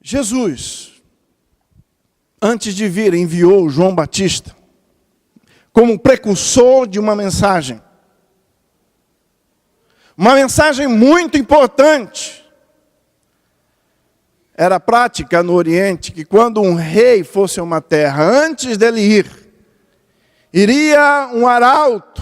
Jesus, antes de vir, enviou João Batista como precursor de uma mensagem. Uma mensagem muito importante. Era prática no Oriente que quando um rei fosse a uma terra, antes dele ir, iria um arauto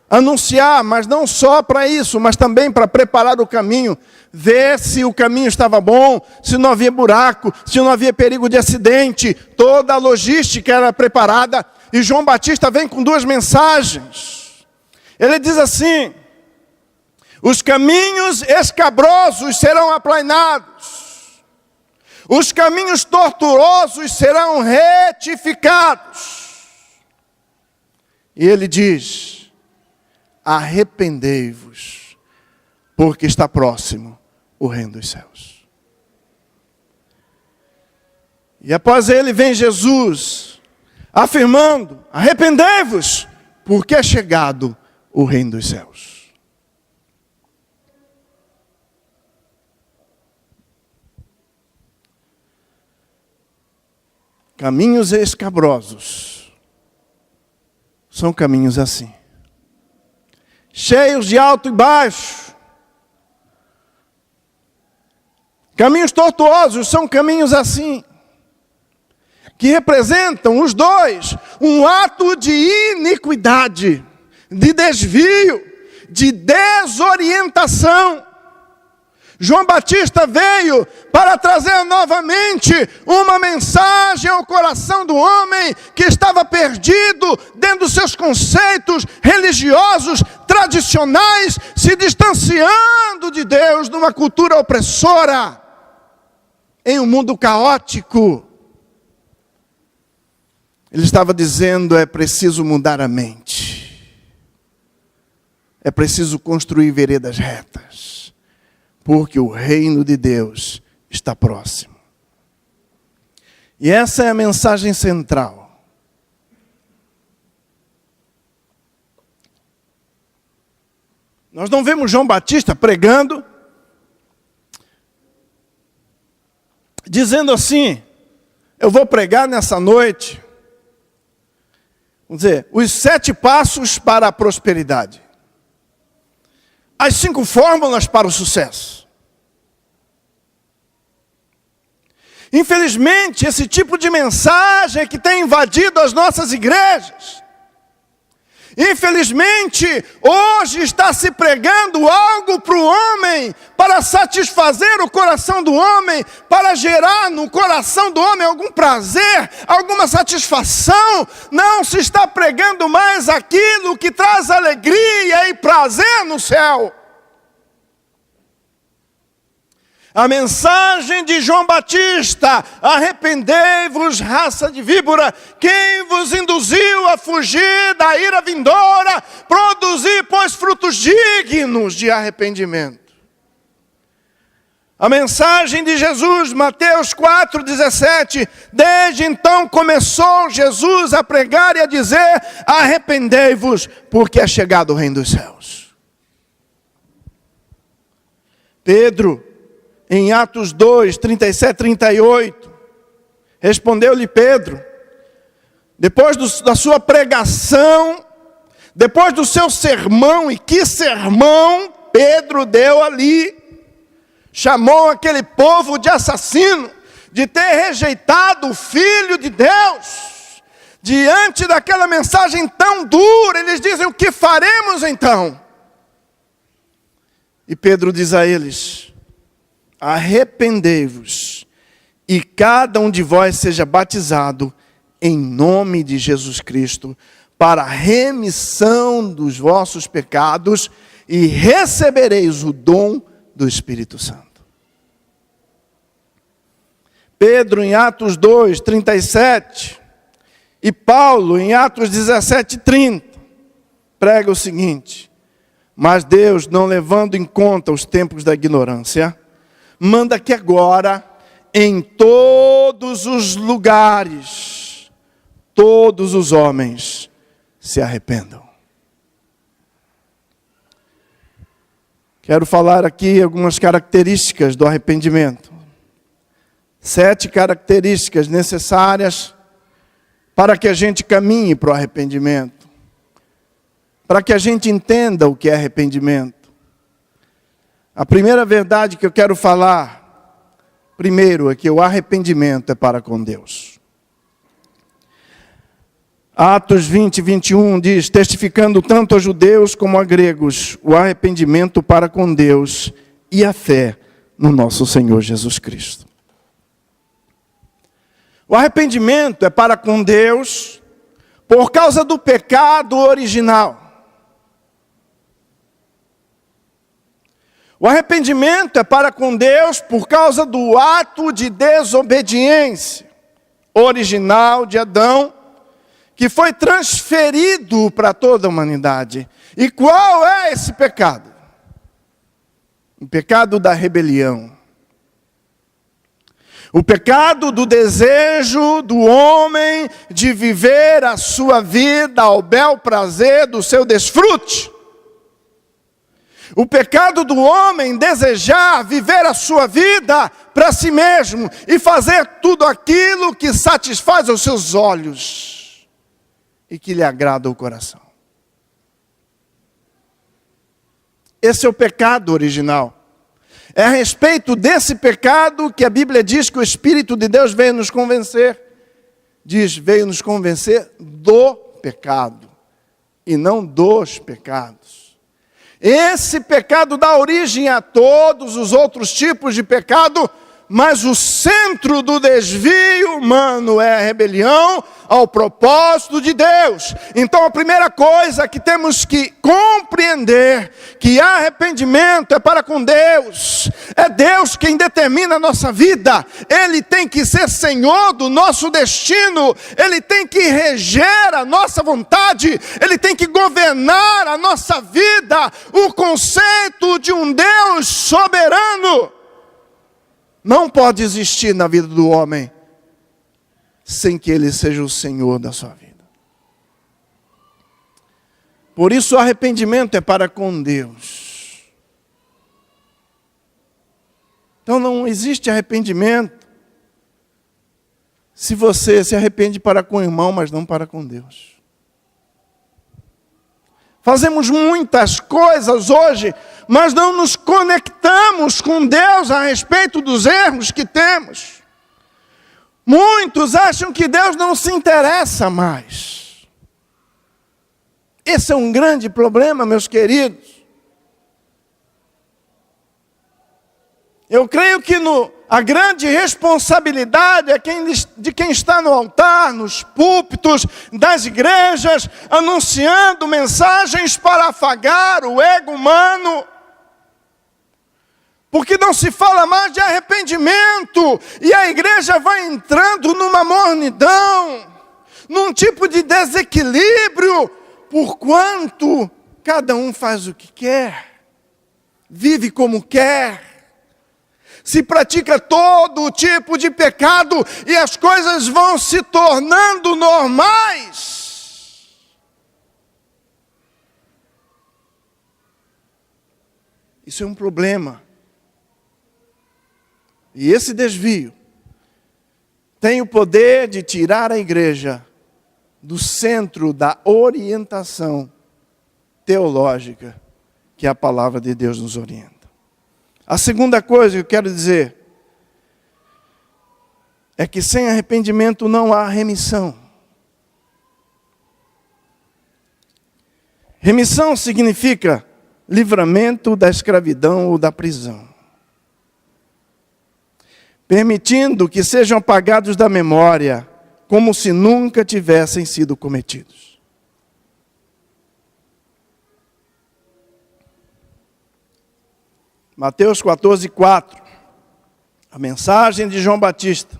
anunciar, mas não só para isso, mas também para preparar o caminho, ver se o caminho estava bom, se não havia buraco, se não havia perigo de acidente. Toda a logística era preparada. E João Batista vem com duas mensagens. Ele diz assim: os caminhos escabrosos serão aplainados, os caminhos tortuosos serão retificados. E ele diz: arrependei-vos, porque está próximo o reino dos céus. E após ele vem Jesus, afirmando: arrependei-vos, porque é chegado o reino dos céus. Caminhos escabrosos são caminhos assim, cheios de alto e baixo. Caminhos tortuosos são caminhos assim, que representam os dois um ato de iniquidade, de desvio, de desorientação. João Batista veio para trazer novamente uma mensagem ao coração do homem que estava perdido dentro dos seus conceitos religiosos, tradicionais, se distanciando de Deus numa cultura opressora, em um mundo caótico. Ele estava dizendo: é preciso mudar a mente, é preciso construir veredas retas, porque o reino de Deus está próximo. E essa é a mensagem central. Nós não vemos João Batista pregando, dizendo assim: eu vou pregar nessa noite, vamos dizer, os 7 passos para a prosperidade, as 5 fórmulas para o sucesso. Infelizmente, esse tipo de mensagem é que tem invadido as nossas igrejas. Infelizmente, hoje está se pregando algo para o homem, para satisfazer o coração do homem, para gerar no coração do homem algum prazer, alguma satisfação. Não se está pregando mais aquilo que traz alegria e prazer no céu. A mensagem de João Batista: arrependei-vos, raça de víbora, quem vos induziu a fugir da ira vindoura, produzir, pois, frutos dignos de arrependimento. A mensagem de Jesus, Mateus 4,17, desde então começou Jesus a pregar e a dizer: arrependei-vos, porque é chegado o reino dos céus. Pedro, em Atos 2, 37, 38, respondeu-lhe Pedro, depois da sua pregação, depois do seu sermão, e que sermão Pedro deu ali, chamou aquele povo de assassino, de ter rejeitado o Filho de Deus. Diante daquela mensagem tão dura, eles dizem: o que faremos então? E Pedro diz a eles: arrependei-vos, e cada um de vós seja batizado em nome de Jesus Cristo, para a remissão dos vossos pecados, e recebereis o dom do Espírito Santo. Pedro em Atos 2, 37, e Paulo em Atos 17, 30, prega o seguinte: mas Deus, não levando em conta os tempos da ignorância, manda que agora, em todos os lugares, todos os homens se arrependam. Quero falar aqui algumas características do arrependimento. 7 características necessárias para que a gente caminhe para o arrependimento, para que a gente entenda o que é arrependimento. A primeira verdade que eu quero falar, primeiro, é que o arrependimento é para com Deus. Atos 20, 21 diz, testificando tanto a judeus como a gregos, o arrependimento para com Deus e a fé no nosso Senhor Jesus Cristo. O arrependimento é para com Deus por causa do pecado original. O arrependimento é para com Deus por causa do ato de desobediência original de Adão, que foi transferido para toda a humanidade. E qual é esse pecado? O pecado da rebelião. O pecado do desejo do homem de viver a sua vida ao bel prazer do seu desfrute. O pecado do homem desejar viver a sua vida para si mesmo e fazer tudo aquilo que satisfaz os seus olhos e que lhe agrada o coração. Esse é o pecado original. É a respeito desse pecado que a Bíblia diz que o Espírito de Deus veio nos convencer. Diz, veio nos convencer do pecado e não dos pecados. Esse pecado dá origem a todos os outros tipos de pecado, mas o centro do desvio humano é a rebelião ao propósito de Deus. Então a primeira coisa que temos que compreender, que arrependimento é para com Deus. É Deus quem determina a nossa vida. Ele tem que ser Senhor do nosso destino. Ele tem que reger a nossa vontade. Ele tem que governar a nossa vida. O conceito de um Deus soberano não pode existir na vida do homem sem que Ele seja o Senhor da sua vida. Por isso o arrependimento é para com Deus. Então não existe arrependimento se você se arrepende para com o irmão, mas não para com Deus. Fazemos muitas coisas hoje, mas não nos conectamos com Deus a respeito dos erros que temos. Muitos acham que Deus não se interessa mais. Esse é um grande problema, meus queridos. Eu creio que a grande responsabilidade é de quem está no altar, nos púlpitos das igrejas, anunciando mensagens para afagar o ego humano. Porque não se fala mais de arrependimento, e a igreja vai entrando numa mornidão, num tipo de desequilíbrio, porquanto cada um faz o que quer, vive como quer, se pratica todo tipo de pecado e as coisas vão se tornando normais. Isso é um problema. E esse desvio tem o poder de tirar a igreja do centro da orientação teológica que a palavra de Deus nos orienta. A segunda coisa que eu quero dizer é que sem arrependimento não há remissão. Remissão significa livramento da escravidão ou da prisão, permitindo que sejam apagados da memória, como se nunca tivessem sido cometidos. Mateus 14:4, a mensagem de João Batista,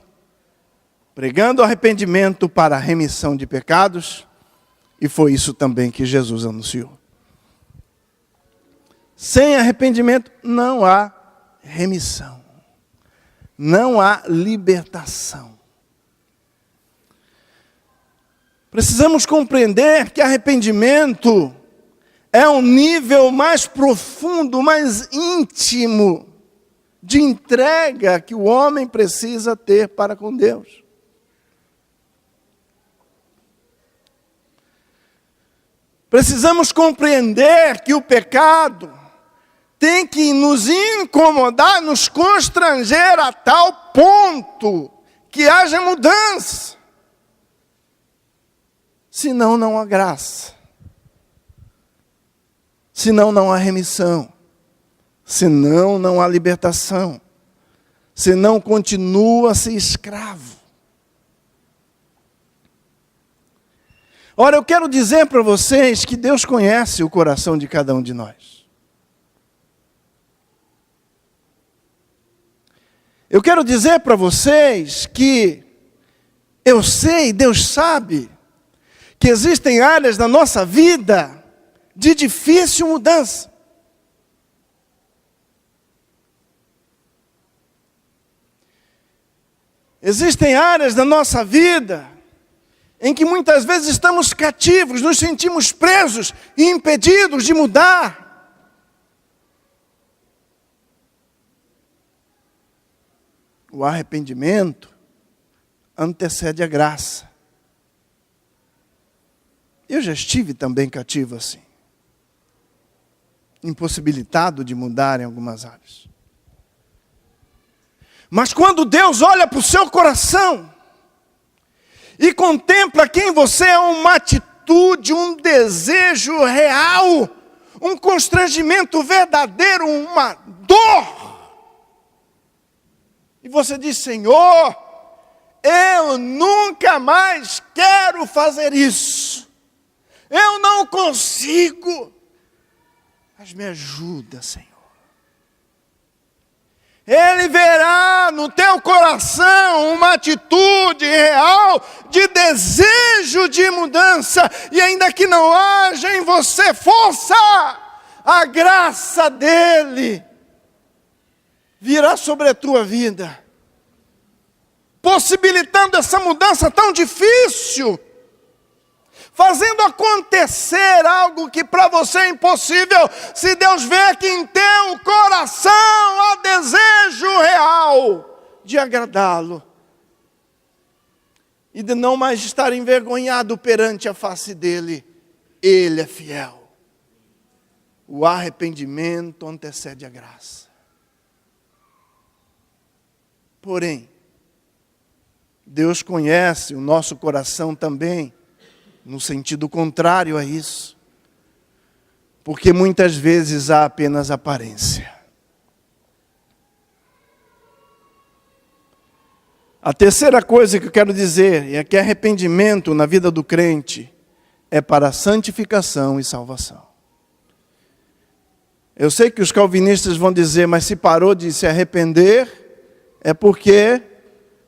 pregando arrependimento para a remissão de pecados, e foi isso também que Jesus anunciou. Sem arrependimento não há remissão, não há libertação. Precisamos compreender que arrependimento é um nível mais profundo, mais íntimo de entrega que o homem precisa ter para com Deus. Precisamos compreender que o pecado tem que nos incomodar, nos constranger a tal ponto que haja mudança. Senão não há graça. Senão não há remissão. Senão não há libertação. Senão continua-se escravo. Ora, eu quero dizer para vocês que Deus conhece o coração de cada um de nós. Eu quero dizer para vocês que eu sei, Deus sabe, que existem áreas da nossa vida de difícil mudança. Existem áreas da nossa vida em que muitas vezes estamos cativos, nos sentimos presos e impedidos de mudar. O arrependimento antecede a graça. Eu já estive também cativo assim, impossibilitado de mudar em algumas áreas. Mas quando Deus olha para o seu coração e contempla quem você é, uma atitude, um desejo real, um constrangimento verdadeiro, uma dor. E você diz: Senhor, eu nunca mais quero fazer isso. Eu não consigo. Mas me ajuda, Senhor. Ele verá no teu coração uma atitude real de desejo de mudança. E ainda que não haja em você força, a graça dele virá sobre a tua vida, possibilitando essa mudança tão difícil, fazendo acontecer algo que para você é impossível, se Deus vê que em teu coração há desejo real de agradá-lo e de não mais estar envergonhado perante a face dele. Ele é fiel. O arrependimento antecede a graça. Porém, Deus conhece o nosso coração também, no sentido contrário a isso. Porque muitas vezes há apenas aparência. A terceira coisa que eu quero dizer é que arrependimento na vida do crente é para santificação e salvação. Eu sei que os calvinistas vão dizer, mas se parou de se arrepender, é porque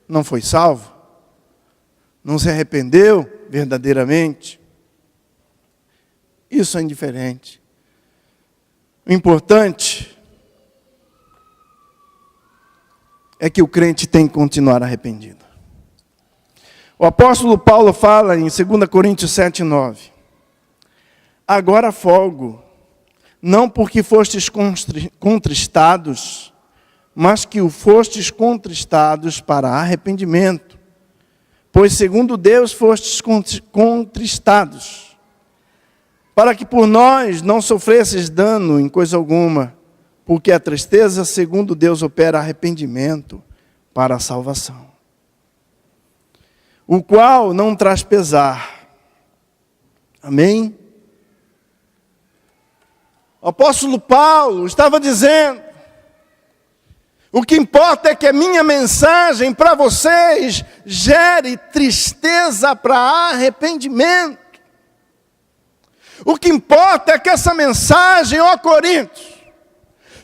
não foi salvo. Não se arrependeu verdadeiramente. Isso é indiferente. O importante é que o crente tem que continuar arrependido. O apóstolo Paulo fala em 2 Coríntios 7:9. Agora folgo, não porque fostes contristados, mas que o fostes contristados para arrependimento. Pois segundo Deus fostes contristados, para que por nós não sofresses dano em coisa alguma, porque a tristeza, segundo Deus, opera arrependimento para a salvação, o qual não traz pesar. Amém? O apóstolo Paulo estava dizendo, o que importa é que a minha mensagem para vocês gere tristeza para arrependimento. O que importa é que essa mensagem, ó Coríntios,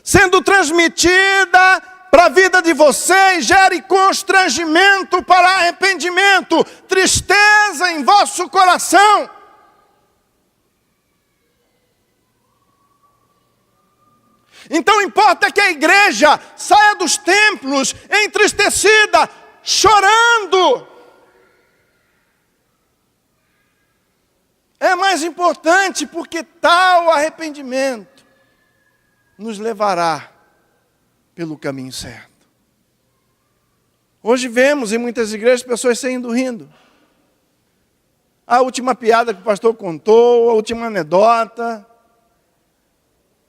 sendo transmitida para a vida de vocês, gere constrangimento para arrependimento, tristeza em vosso coração. Então importa que a igreja saia dos templos entristecida, chorando. É mais importante porque tal arrependimento nos levará pelo caminho certo. Hoje vemos em muitas igrejas pessoas saindo rindo. A última piada que o pastor contou, a última anedota,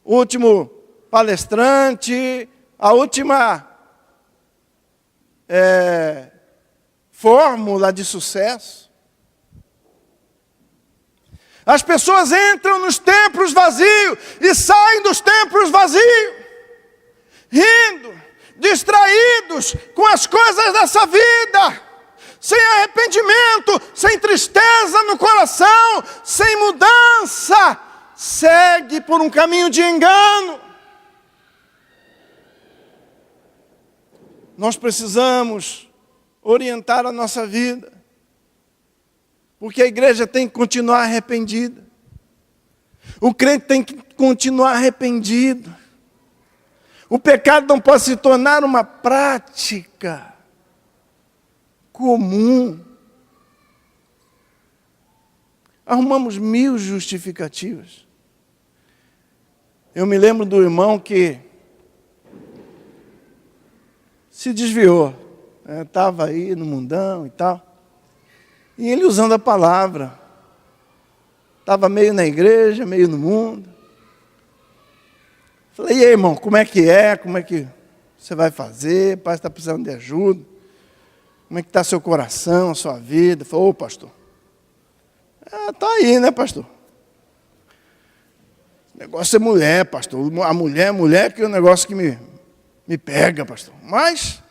o último palestrante, a última fórmula de sucesso. As pessoas entram nos templos vazios e saem dos templos vazios, rindo, distraídos com as coisas dessa vida, sem arrependimento, sem tristeza no coração, sem mudança, segue por um caminho de engano. Nós precisamos orientar a nossa vida, porque a igreja tem que continuar arrependida. O crente tem que continuar arrependido. O pecado não pode se tornar uma prática comum. Arrumamos 1000 justificativas. Eu me lembro do irmão que se desviou. Estava aí no mundão e tal. E ele usando a palavra. Estava meio na igreja, meio no mundo. Falei, e aí, irmão, como é que é? Como é que você vai fazer? O pai está precisando de ajuda. Como é que está seu coração, sua vida? Falei, ô pastor. Está aí, né, pastor? O negócio é mulher, pastor. A mulher que é um negócio que me pega, pastor. Mas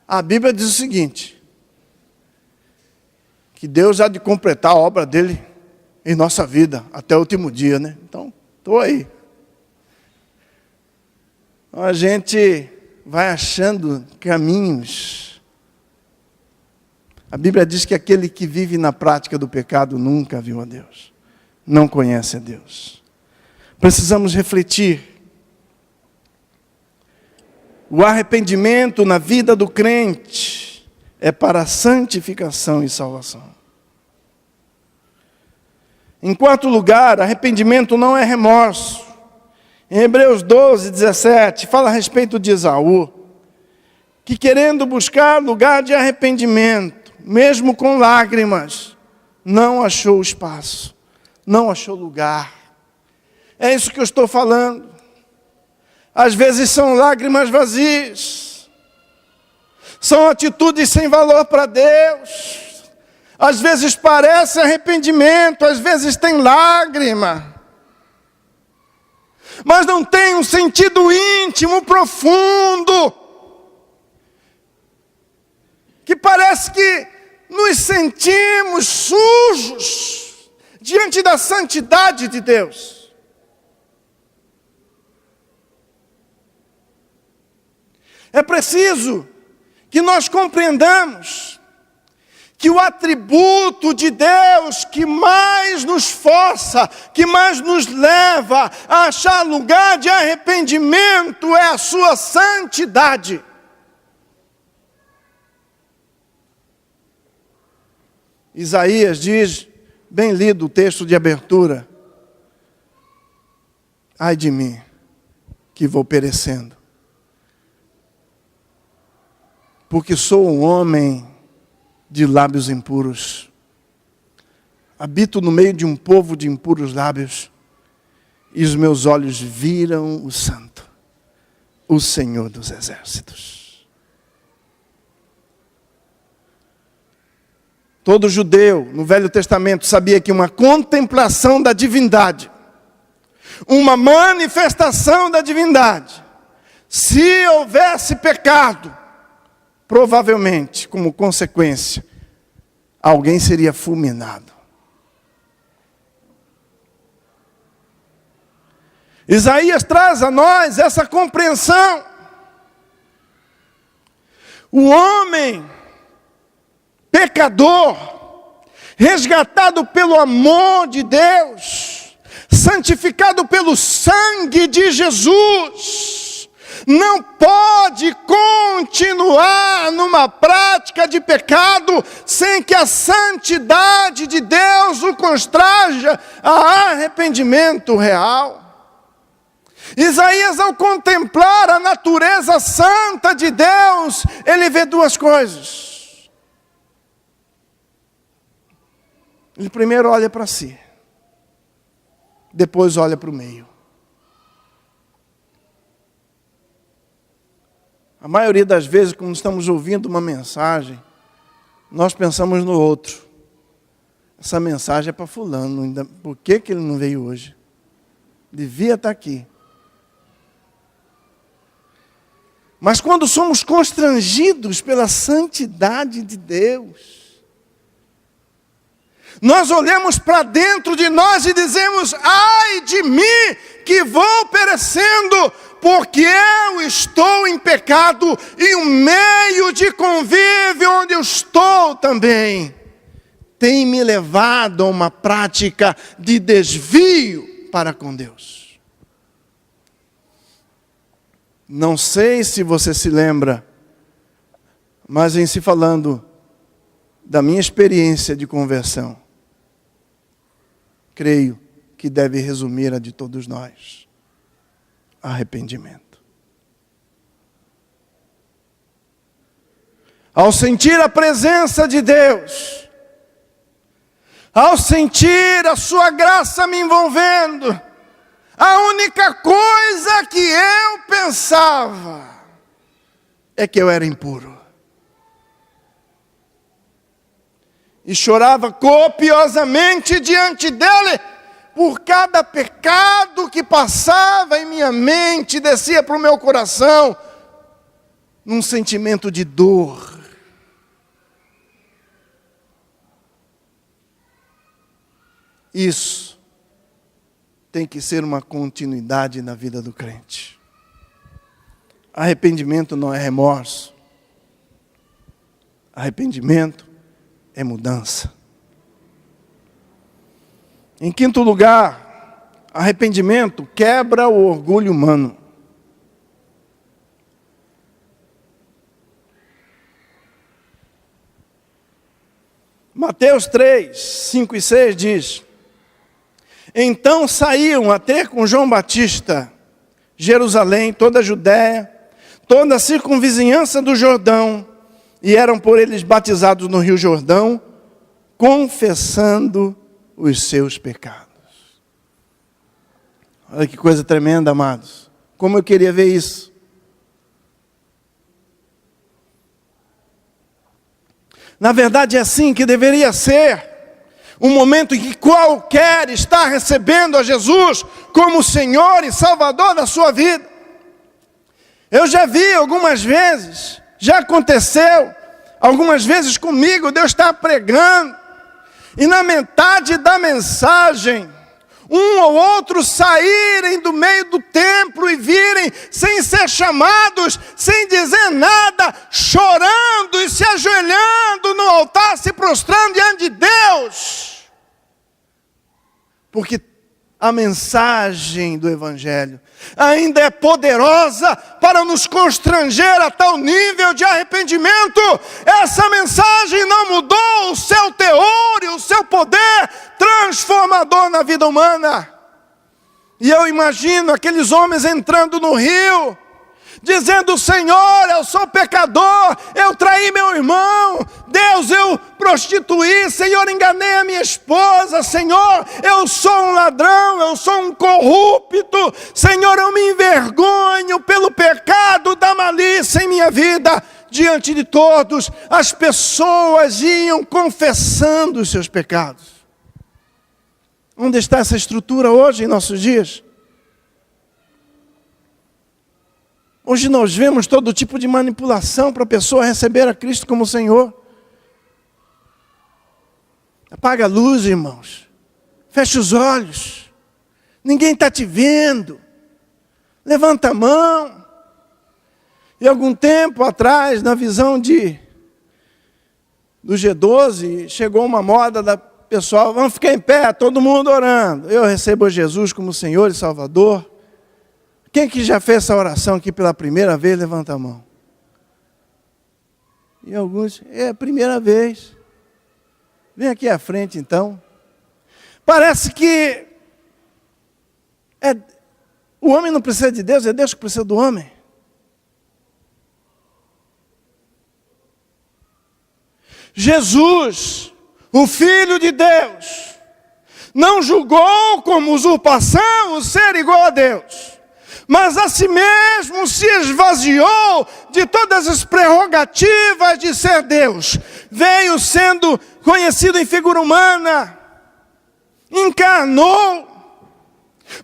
a Bíblia diz o seguinte, que Deus há de completar a obra dele em nossa vida até o último dia, né? Então, estou aí. Então, a gente vai achando caminhos. A Bíblia diz que aquele que vive na prática do pecado nunca viu a Deus, não conhece a Deus. Precisamos refletir. O arrependimento na vida do crente é para santificação e salvação. Em quarto lugar, arrependimento não é remorso. Em Hebreus 12, 17, fala a respeito de Esaú, que querendo buscar lugar de arrependimento, mesmo com lágrimas, não achou espaço, não achou lugar. É isso que eu estou falando. Às vezes são lágrimas vazias, são atitudes sem valor para Deus. Às vezes parece arrependimento, às vezes tem lágrima, mas não tem um sentido íntimo, profundo, que parece que nos sentimos sujos diante da santidade de Deus. É preciso que nós compreendamos que o atributo de Deus que mais nos força, que mais nos leva a achar lugar de arrependimento é a sua santidade. Isaías diz, bem lido o texto de abertura, ai de mim, que vou perecendo, porque sou um homem de lábios impuros. Habito no meio de um povo de impuros lábios, e os meus olhos viram o Santo, o Senhor dos Exércitos. Todo judeu no Velho Testamento sabia que uma contemplação da divindade, uma manifestação da divindade, se houvesse pecado, provavelmente, como consequência, alguém seria fulminado. Isaías traz a nós essa compreensão. O homem pecador, resgatado pelo amor de Deus, santificado pelo sangue de Jesus, não pode continuar numa prática de pecado sem que a santidade de Deus o constraja a arrependimento real. Isaías, ao contemplar a natureza santa de Deus, ele vê duas coisas. Ele primeiro olha para si, depois olha para o meio. A maioria das vezes, quando estamos ouvindo uma mensagem, nós pensamos no outro. Essa mensagem é para fulano, por que ele não veio hoje? Devia estar aqui. Mas quando somos constrangidos pela santidade de Deus, nós olhamos para dentro de nós e dizemos: ai de mim que vou perecendo, porque eu estou em pecado e o meio de convívio onde eu estou também tem me levado a uma prática de desvio para com Deus. Não sei se você se lembra, mas em se falando da minha experiência de conversão, creio que deve resumir a de todos nós: arrependimento. Ao sentir a presença de Deus, ao sentir a sua graça me envolvendo, a única coisa que eu pensava é que eu era impuro. E chorava copiosamente diante dele por cada pecado que passava em minha mente, descia para o meu coração, num sentimento de dor. Isso tem que ser uma continuidade na vida do crente. Arrependimento não é remorso. Arrependimento é mudança. Em quinto lugar, arrependimento quebra o orgulho humano. Mateus 3, 5 e 6 diz: então saíam a ter com João Batista, Jerusalém, toda a Judéia, toda a circunvizinhança do Jordão, e eram por eles batizados no Rio Jordão, confessando os seus pecados. Olha que coisa tremenda, amados. Como eu queria ver isso. Na verdade é assim que deveria ser. Um momento em que qualquer está recebendo a Jesus como Senhor e Salvador da sua vida. Eu já vi algumas vezes, já aconteceu algumas vezes comigo, Deus está pregando, e na metade da mensagem, um ou outro saírem do meio do templo e virem sem ser chamados, sem dizer nada, chorando e se ajoelhando no altar, se prostrando diante de Deus. Porque a mensagem do Evangelho ainda é poderosa para nos constranger a tal nível de arrependimento. Essa mensagem não mudou o seu teor e o seu poder transformador na vida humana. E eu imagino aqueles homens entrando no rio, dizendo: Senhor, eu sou pecador, eu traí meu irmão, Deus, eu prostituí, Senhor, enganei a minha esposa, Senhor, eu sou um ladrão, eu sou um corrupto, Senhor, eu me envergonho pelo pecado da malícia em minha vida. Diante de todos, as pessoas iam confessando os seus pecados. Onde está essa estrutura hoje em nossos dias? Hoje nós vemos todo tipo de manipulação para a pessoa receber a Cristo como Senhor. Apaga a luz, irmãos. Fecha os olhos. Ninguém está te vendo. Levanta a mão. E algum tempo atrás, na visão do G12, chegou uma moda da pessoal: vamos ficar em pé, todo mundo orando. Eu recebo Jesus como Senhor e Salvador. Quem que já fez essa oração aqui pela primeira vez, levanta a mão. E alguns, é a primeira vez. Vem aqui à frente então. Parece que O homem não precisa de Deus, é Deus que precisa do homem. Jesus, o Filho de Deus, não julgou como usurpação o ser igual a Deus, mas a si mesmo se esvaziou de todas as prerrogativas de ser Deus. Veio sendo conhecido em figura humana, encarnou,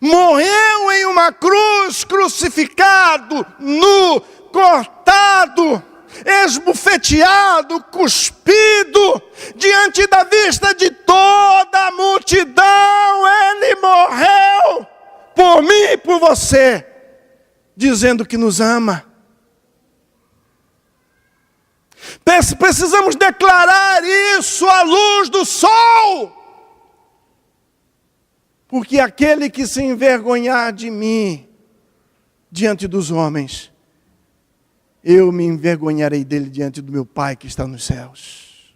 morreu em uma cruz, crucificado, nu, cortado, esbofeteado, cuspido, diante da vista de toda a multidão. Ele morreu por mim e por você, dizendo que nos ama. Precisamos declarar isso à luz do sol, porque aquele que se envergonhar de mim diante dos homens, eu me envergonharei dele diante do meu Pai que está nos céus.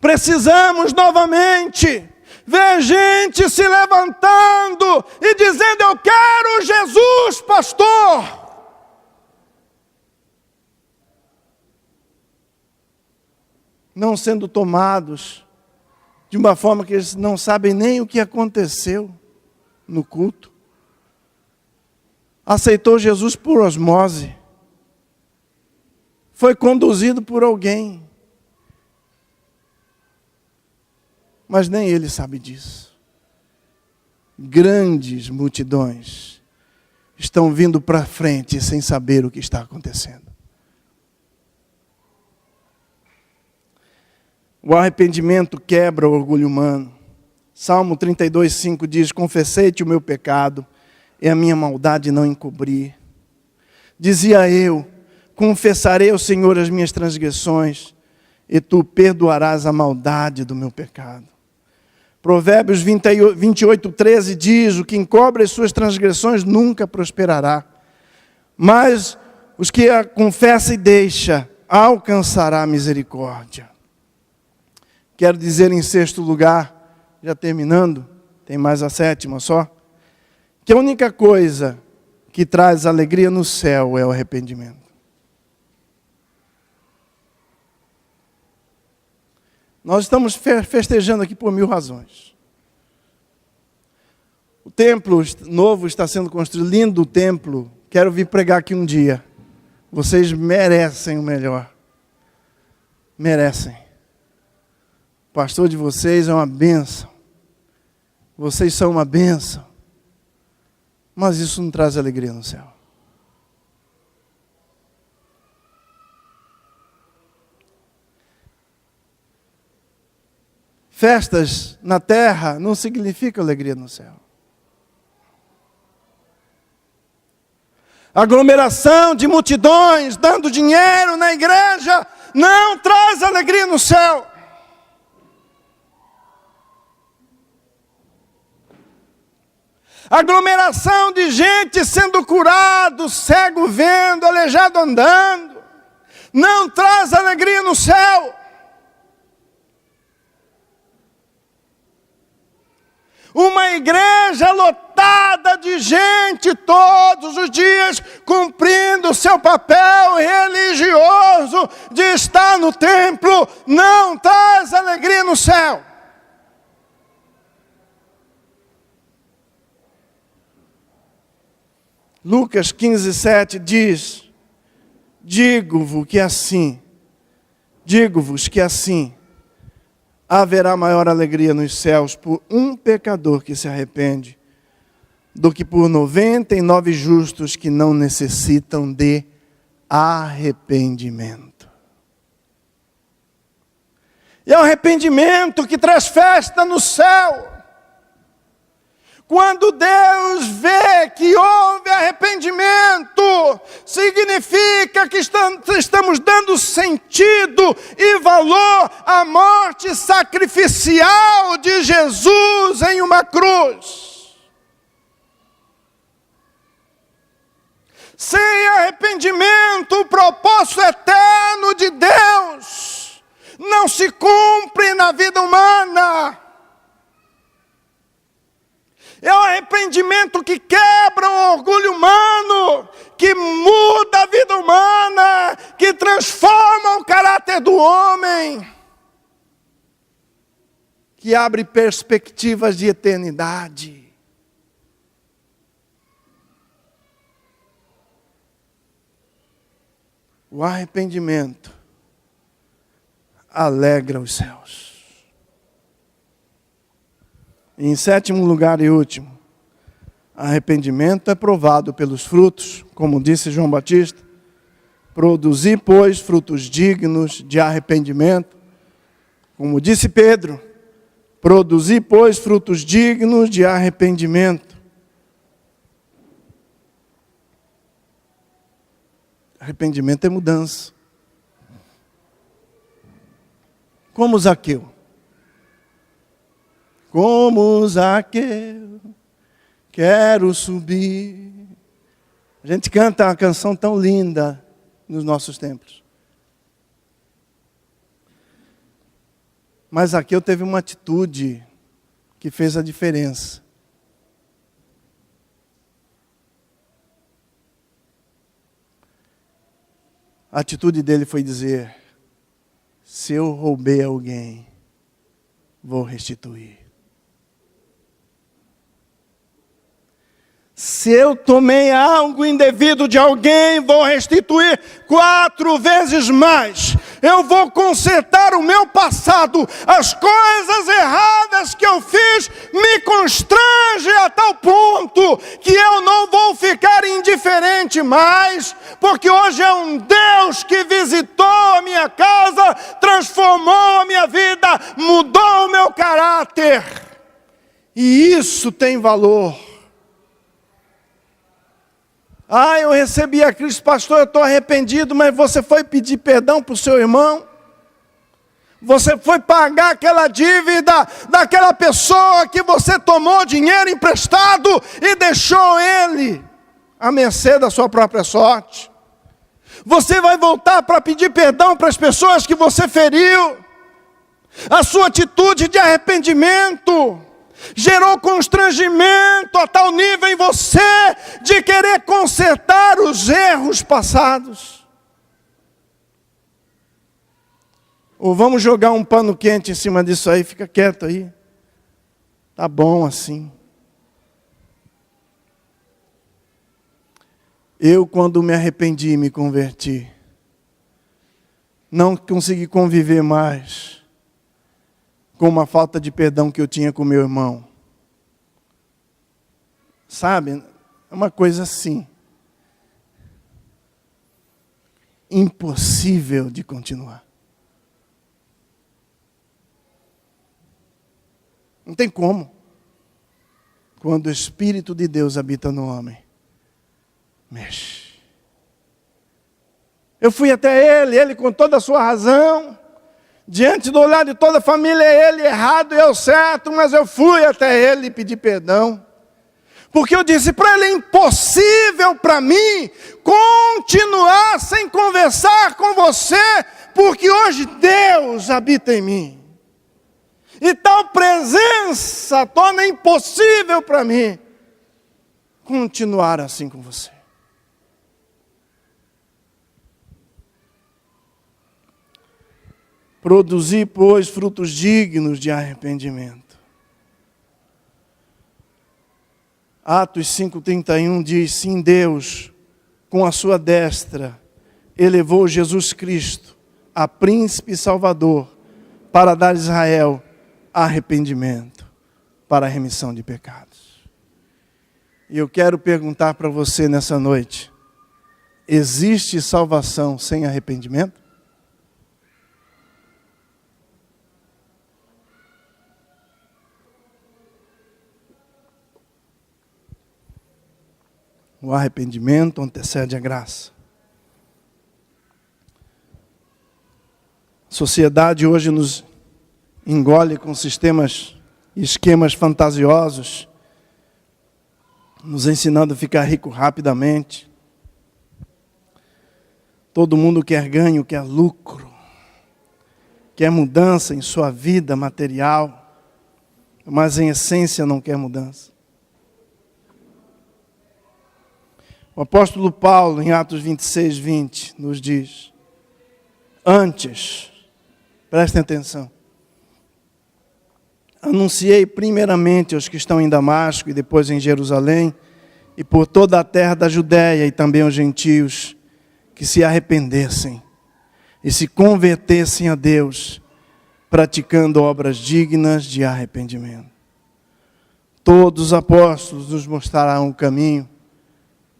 Precisamos novamente ver gente se levantando e dizendo: eu quero Jesus, pastor. Não sendo tomados de uma forma que eles não sabem nem o que aconteceu no culto. Aceitou Jesus por osmose. Foi conduzido por alguém. Mas nem ele sabe disso. Grandes multidões estão vindo para frente sem saber o que está acontecendo. O arrependimento quebra o orgulho humano. Salmo 32:5 diz: confessei-te o meu pecado, e a minha maldade não encobri. Dizia eu: confessarei ao Senhor as minhas transgressões, e tu perdoarás a maldade do meu pecado. Provérbios 28:13 diz: o que encobre as suas transgressões nunca prosperará, mas os que a confessa e deixa alcançará a misericórdia. Quero dizer em sexto lugar, já terminando, tem mais a sétima só, que a única coisa que traz alegria no céu é o arrependimento. Nós estamos festejando aqui por 1000 razões. O templo novo está sendo construído, lindo o templo. Quero vir pregar aqui um dia. Vocês merecem o melhor. Merecem. O pastor de vocês é uma bênção. Vocês são uma bênção. Mas isso não traz alegria no céu. Festas na terra não significam alegria no céu. Aglomeração de multidões dando dinheiro na igreja não traz alegria no céu. Aglomeração de gente sendo curado, cego vendo, aleijado andando, não traz alegria no céu. Uma igreja lotada de gente todos os dias, cumprindo o seu papel religioso de estar no templo, não traz alegria no céu. Lucas 15:7 diz: digo-vos que assim haverá maior alegria nos céus por um pecador que se arrepende, do que por 99 justos que não necessitam de arrependimento. E é o arrependimento que traz festa no céu. Quando Deus vê que houve arrependimento, significa que estamos dando sentido e valor à morte sacrificial de Jesus em uma cruz. Sem arrependimento, o propósito eterno de Deus não se cumpre na vida humana. É o arrependimento arrependimento que quebra o orgulho humano, que muda a vida humana, que transforma o caráter do homem, que abre perspectivas de eternidade. O arrependimento alegra os céus. E em sétimo lugar e último, arrependimento é provado pelos frutos, como disse João Batista. Produzi, pois, frutos dignos de arrependimento. Como disse Pedro, produzi, pois, frutos dignos de arrependimento. Arrependimento é mudança. Como Zaqueu. Como Zaqueu, quero subir. A gente canta uma canção tão linda nos nossos templos. Mas Zaqueu teve uma atitude que fez a diferença. A atitude dele foi dizer: se eu roubei alguém, vou restituir. Se eu tomei algo indevido de alguém, vou restituir 4 vezes mais. Eu vou consertar o meu passado. As coisas erradas que eu fiz me constrangem a tal ponto que eu não vou ficar indiferente mais, porque hoje é um Deus que visitou a minha casa, transformou a minha vida, mudou o meu caráter. E isso tem valor. Eu recebi a Cristo, pastor, eu estou arrependido, mas você foi pedir perdão para o seu irmão? Você foi pagar aquela dívida daquela pessoa que você tomou dinheiro emprestado e deixou ele à mercê da sua própria sorte? Você vai voltar para pedir perdão para as pessoas que você feriu? A sua atitude de arrependimento gerou constrangimento a tal nível em você de querer consertar os erros passados. Ou vamos jogar um pano quente em cima disso aí, fica quieto aí. Tá bom assim. Eu, quando me arrependi e me converti, não consegui conviver mais com uma falta de perdão que eu tinha com meu irmão. Sabe, é uma coisa assim, impossível de continuar. Não tem como. Quando o Espírito de Deus habita no homem, mexe. Eu fui até ele com toda a sua razão, diante do olhar de toda a família, ele errado e eu certo, mas eu fui até ele e pedi perdão. Porque eu disse para ele, é impossível para mim continuar sem conversar com você, porque hoje Deus habita em mim. E tal presença torna impossível para mim continuar assim com você. Produzi, pois, frutos dignos de arrependimento. Atos 5,31 diz, sim, Deus, com a sua destra, elevou Jesus Cristo a príncipe e salvador, para dar a Israel arrependimento, para a remissão de pecados. E eu quero perguntar para você nessa noite, existe salvação sem arrependimento? O arrependimento antecede a graça. A sociedade hoje nos engole com sistemas e esquemas fantasiosos, nos ensinando a ficar rico rapidamente. Todo mundo quer ganho, quer lucro, quer mudança em sua vida material, mas em essência não quer mudança. O apóstolo Paulo, em Atos 26, 20, nos diz: antes, prestem atenção, anunciei primeiramente aos que estão em Damasco e depois em Jerusalém e por toda a terra da Judéia e também aos gentios, que se arrependessem e se convertessem a Deus, praticando obras dignas de arrependimento. Todos os apóstolos nos mostrarão o caminho,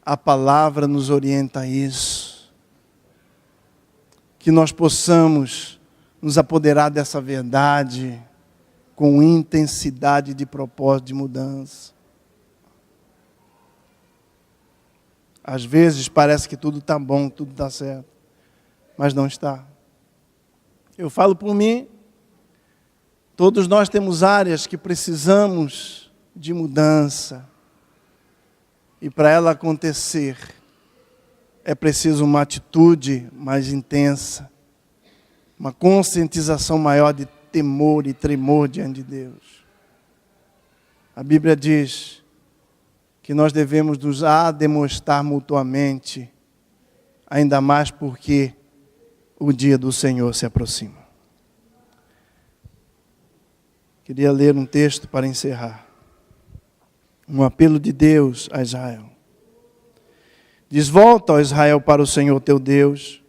a palavra nos orienta a isso. Que nós possamos nos apoderar dessa verdade com intensidade de propósito de mudança. Às vezes parece que tudo está bom, tudo está certo, mas não está. Eu falo por mim, todos nós temos áreas que precisamos de mudança. E para ela acontecer, é preciso uma atitude mais intensa, uma conscientização maior de temor e tremor diante de Deus. A Bíblia diz que nós devemos nos ademoestar mutuamente, ainda mais porque o dia do Senhor se aproxima. Queria ler um texto para encerrar. Um apelo de Deus a Israel. Diz: volta, ó Israel, para o Senhor teu Deus,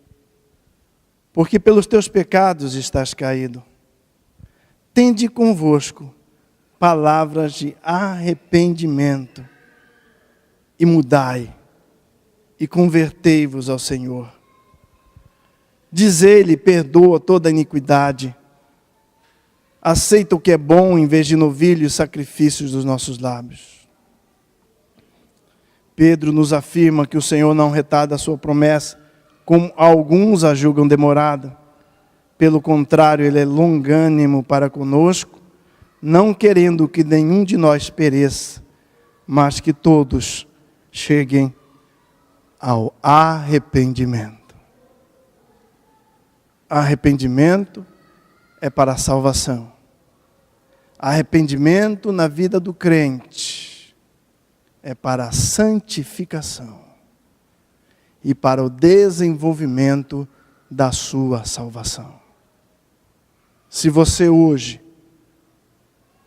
porque pelos teus pecados estás caído. Tende convosco palavras de arrependimento e mudai e convertei-vos ao Senhor. Dizei-lhe: perdoa toda a iniquidade. Aceita o que é bom em vez de novilhos e sacrifícios dos nossos lábios. Pedro nos afirma que o Senhor não retarda a sua promessa, como alguns a julgam demorada. Pelo contrário, Ele é longânimo para conosco, não querendo que nenhum de nós pereça, mas que todos cheguem ao arrependimento. Arrependimento é para a salvação. Arrependimento na vida do crente é para a santificação e para o desenvolvimento da sua salvação. Se você hoje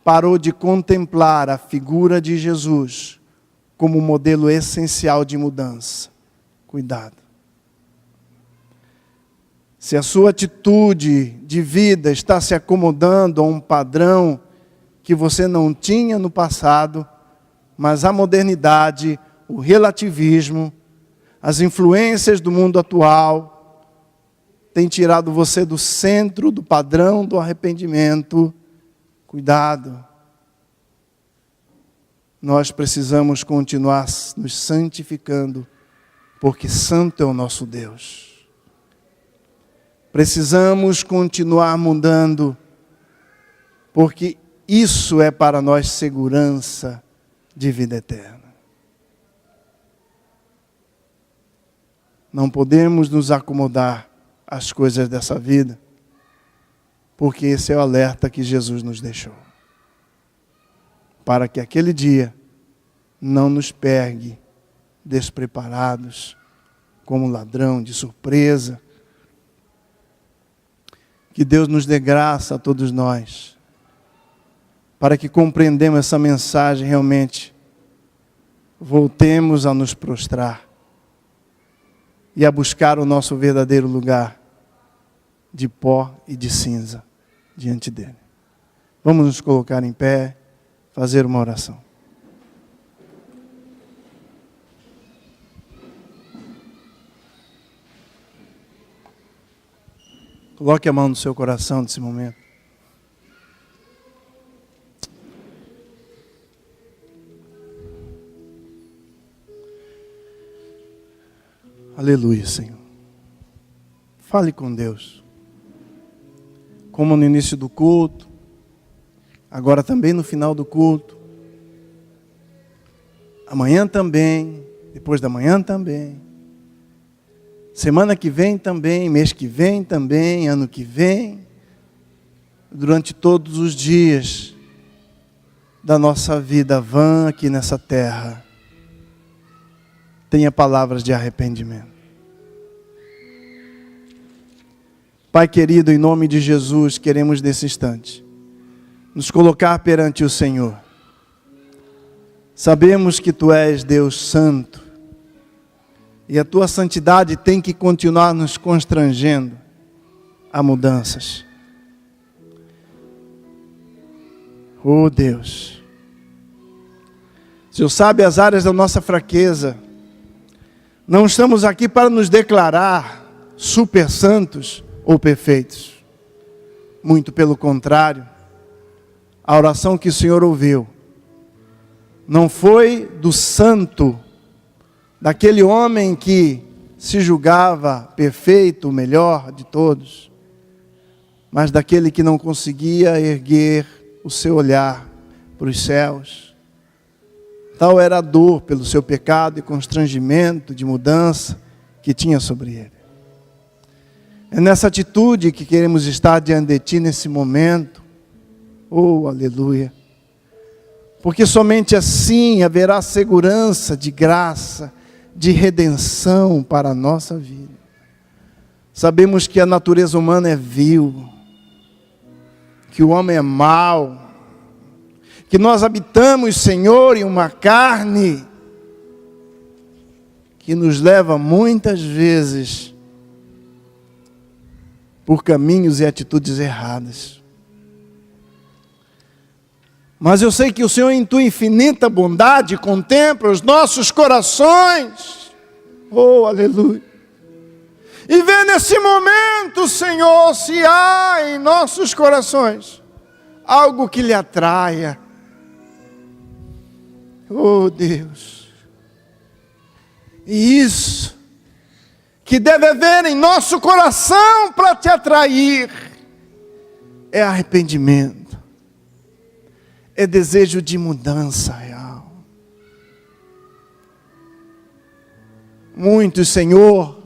parou de contemplar a figura de Jesus como modelo essencial de mudança, cuidado. Se a sua atitude de vida está se acomodando a um padrão que você não tinha no passado, mas a modernidade, o relativismo, as influências do mundo atual têm tirado você do centro, do padrão do arrependimento. Cuidado. Nós precisamos continuar nos santificando, porque santo é o nosso Deus. Precisamos continuar mudando, porque isso é para nós segurança de vida eterna. Não podemos nos acomodar às coisas dessa vida, porque esse é o alerta que Jesus nos deixou. Para que aquele dia não nos pegue despreparados, como ladrão de surpresa. Que Deus nos dê graça a todos nós, para que compreendamos essa mensagem realmente, voltemos a nos prostrar e a buscar o nosso verdadeiro lugar de pó e de cinza diante dele. Vamos nos colocar em pé, fazer uma oração. Coloque a mão no seu coração nesse momento. Aleluia, Senhor. Fale com Deus. Como no início do culto, agora também no final do culto, amanhã também, depois da manhã também, semana que vem também, mês que vem também, ano que vem, durante todos os dias da nossa vida vã aqui nessa terra. tenha palavras de arrependimento. Pai querido, em nome de Jesus, queremos nesse instante nos colocar perante o Senhor. Sabemos que Tu és Deus Santo e a Tua santidade tem que continuar nos constrangendo a mudanças. Oh Deus, o Senhor sabe as áreas da nossa fraqueza. Não estamos aqui para nos declarar super santos ou perfeitos. Muito pelo contrário, a oração que o Senhor ouviu não foi do santo, daquele homem que se julgava perfeito, o melhor de todos, mas daquele que não conseguia erguer o seu olhar para os céus. Tal era a dor pelo seu pecado e constrangimento de mudança que tinha sobre ele. É nessa atitude que queremos estar diante de Ti nesse momento. Oh, aleluia. Porque somente assim haverá segurança de graça, de redenção para a nossa vida. Sabemos que a natureza humana é vil, que o homem é mau, que nós habitamos, Senhor, em uma carne que nos leva muitas vezes por caminhos e atitudes erradas. Mas eu sei que o Senhor, em Tua infinita bondade, contempla os nossos corações. Oh, aleluia. E vê nesse momento, Senhor, se há em nossos corações algo que lhe atraia. Oh, Deus. E isso que deve haver em nosso coração para Te atrair é arrependimento. É desejo de mudança real. Muitos, Senhor,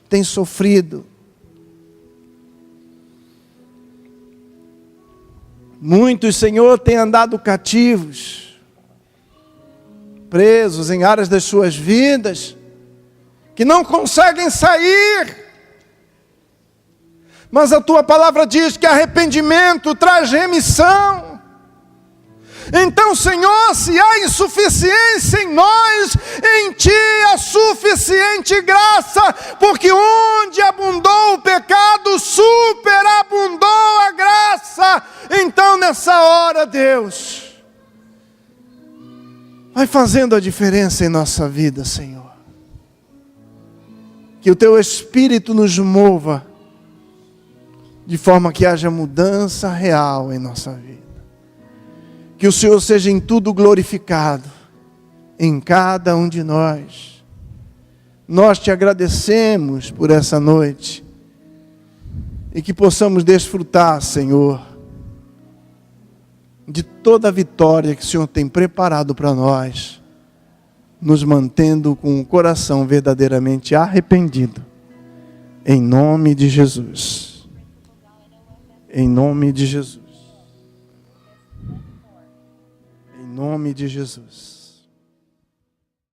têm sofrido. Muitos, Senhor, têm andado cativos, presos em áreas das suas vidas, que não conseguem sair. Mas a Tua palavra diz que arrependimento traz remissão. Então, Senhor, se há insuficiência em nós, em Ti há suficiente graça, porque onde abundou o pecado, superabundou a graça. Então, nessa hora, Deus, vai fazendo a diferença em nossa vida, Senhor. Que o Teu Espírito nos mova, de forma que haja mudança real em nossa vida. Que o Senhor seja em tudo glorificado, em cada um de nós. Nós Te agradecemos por essa noite, e que possamos desfrutar, Senhor, de toda a vitória que o Senhor tem preparado para nós, nos mantendo com o coração verdadeiramente arrependido, em nome de Jesus. Em nome de Jesus. Em nome de Jesus.